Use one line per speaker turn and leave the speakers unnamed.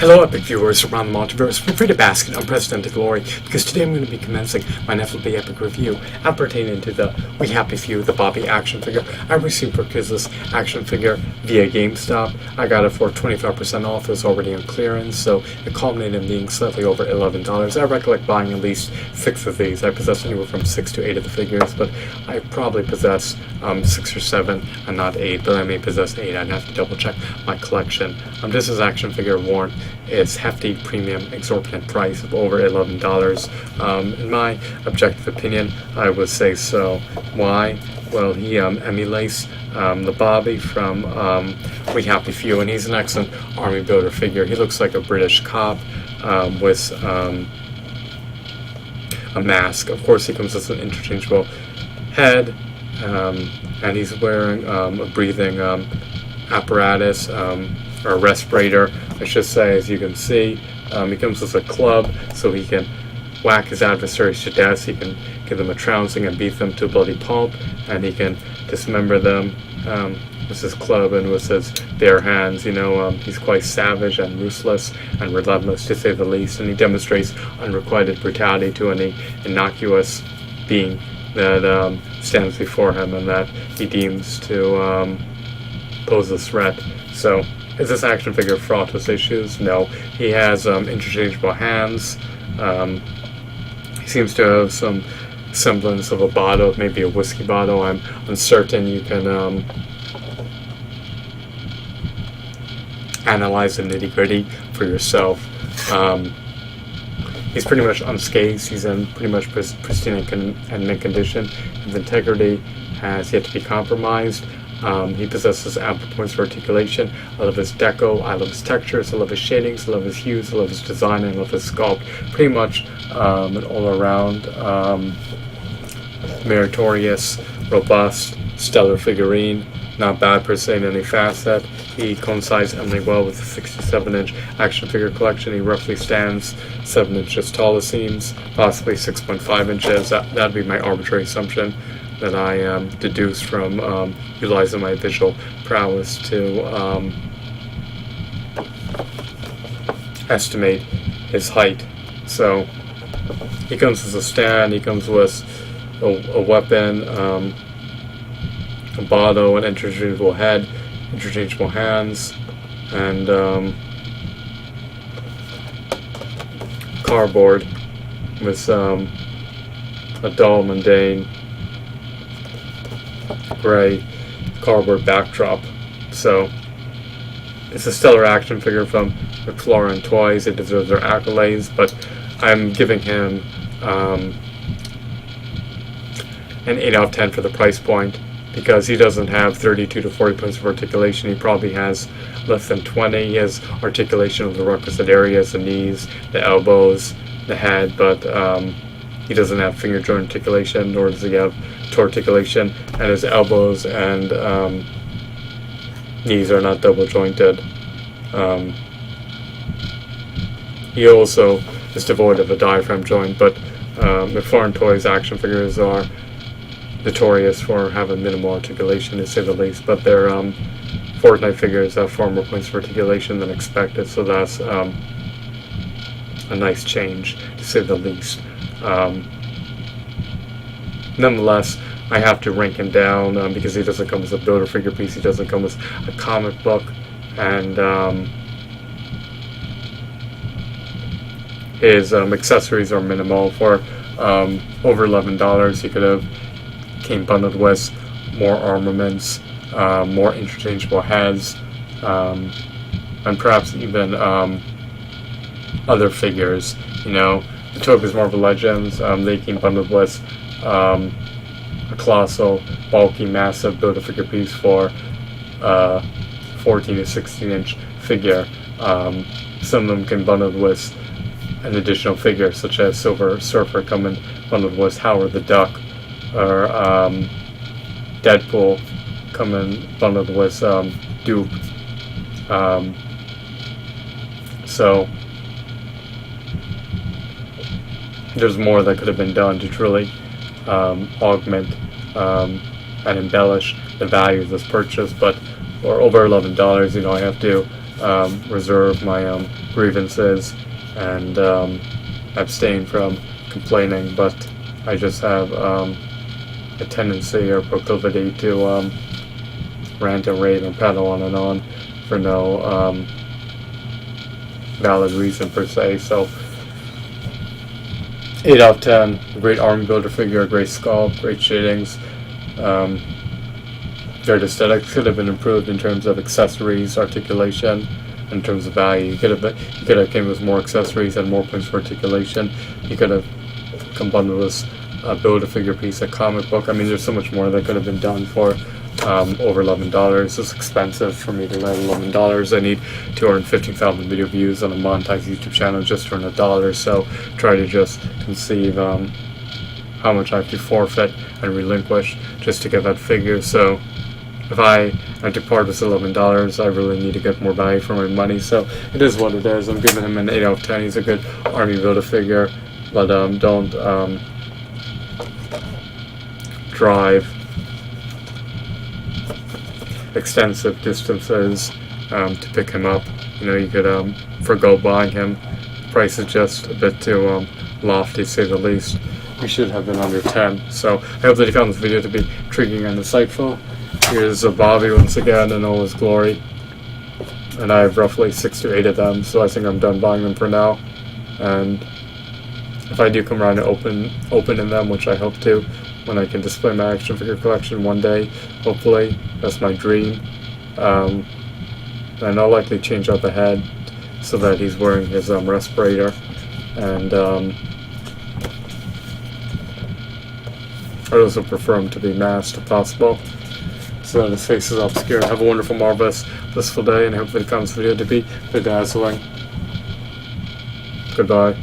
Hello epic viewers around the multiverse, feel free to bask in unprecedented glory, because today I'm going to be commencing my ineffably epic review pertaining to the We Happy Few, the Bobby action figure. I received this action figure via GameStop. I got it for 25% off. It was already on clearance, so it culminated in being slightly over $11. I recollect buying at least 6 of these. I possess anywhere from 6 to 8 of the figures, but I probably possess 6 or 7 and not 8, but I may possess 8. I'd have to double check my collection. This is action figure warrant its hefty premium exorbitant price of over $11. In my objective opinion, I would say so. Why? Well, he emulates the Bobby from We Happy Few, and he's an excellent army builder figure. He looks like a British cop with a mask. Of course, he comes with an interchangeable head, and he's wearing a breathing apparatus, or a respirator, I should say. As you can see, he comes with a club, so he can whack his adversaries to death. He can give them a trouncing and beat them to a bloody pulp, and he can dismember them with his club and with his bare hands. He's quite savage and ruthless and relentless, to say the least, and he demonstrates unrequited brutality to any innocuous being that stands before him and that he deems to pose a threat. So, is this action figure fraught with issues? No. He has interchangeable hands. He seems to have some semblance of a bottle, maybe a whiskey bottle. I'm uncertain. You can analyze the nitty-gritty for yourself. He's pretty much unscathed. He's in pretty much pristine and mint condition. His integrity has yet to be compromised. He possesses ample points of articulation. I love his deco, I love his textures, I love his shadings, I love his hues, I love his design, I love his sculpt. Pretty much an all-around meritorious, robust, stellar figurine. Not bad per se in any facet. He coincides eminently well with the 67-inch action figure collection. He roughly stands 7 inches tall, it seems, possibly 6.5 inches. That'd be my arbitrary assumption that I deduce from utilizing my visual prowess to estimate his height. So he comes with a stand, he comes with a weapon, a bottle, an interchangeable head, interchangeable hands, and cardboard with a dull, mundane gray cardboard backdrop. So it's a stellar action figure from McFarlane Toys. It deserves their accolades, but I'm giving him an 8 out of 10 for the price point, because he doesn't have 32 to 40 points of articulation. He probably has less than 20. He has articulation of the requisite areas, the knees, the elbows, the head, but he doesn't have finger joint articulation, nor does he have toe articulation, and his elbows and knees are not double jointed. He also is devoid of a diaphragm joint, but McFarlane Toys action figures are notorious for having minimal articulation, to say the least, but their Fortnite figures have far more points of articulation than expected, so that's a nice change, to say the least. Nonetheless, I have to rank him down because he doesn't come as a builder figure piece. He doesn't come as a comic book, and his accessories are minimal. For over $11, he could have came bundled with more armaments, more interchangeable heads, and perhaps even other figures. The Toys Marvel Legends, they came bundled with a colossal, bulky, massive build-a-figure piece for 14 to 16-inch figure. Some of them came bundled with an additional figure, such as Silver Surfer coming bundled with Howard the Duck, or Deadpool coming bundled with Duke. So there's more that could have been done to truly augment and embellish the value of this purchase, but for over $11, I have to reserve my grievances and abstain from complaining, but I just have a tendency or proclivity to rant and rave and paddle on and on for no valid reason per se. So 8 out of 10. Great army builder figure, great sculpt, great shadings. Their aesthetics could have been improved in terms of accessories, articulation, in terms of value. You could have came with more accessories and more points for articulation. You could have combined with this build-a-figure piece, a comic book. I mean, there's so much more that could have been done for over $11. It's expensive for me to let $11. I need 215,000 video views on a monetized YouTube channel just to earn $1. So try to just conceive how much I have to forfeit and relinquish just to get that figure. So if I have to part with $11, I really need to get more value for my money. So it is what it is. I'm giving him an 8 out of 10. He's a good army builder figure, but don't drive extensive distances to pick him up. You know, you could forgo buying him. The price is just a bit too lofty, to say the least. We should have been under 10. So I hope that you found this video to be intriguing and insightful. Here's Bobby once again in all his glory, and I have roughly 6 to 8 of them, so I think I'm done buying them for now. And if I do come around to opening them, which I hope to, when I can display my action figure collection one day, hopefully, that's my dream. And I'll likely change out the head so that he's wearing his respirator, and I'd also prefer him to be masked if possible, so that his face is obscured. Have a wonderful, marvelous, blissful day, and I hope that you found this video to be bedazzling. Goodbye.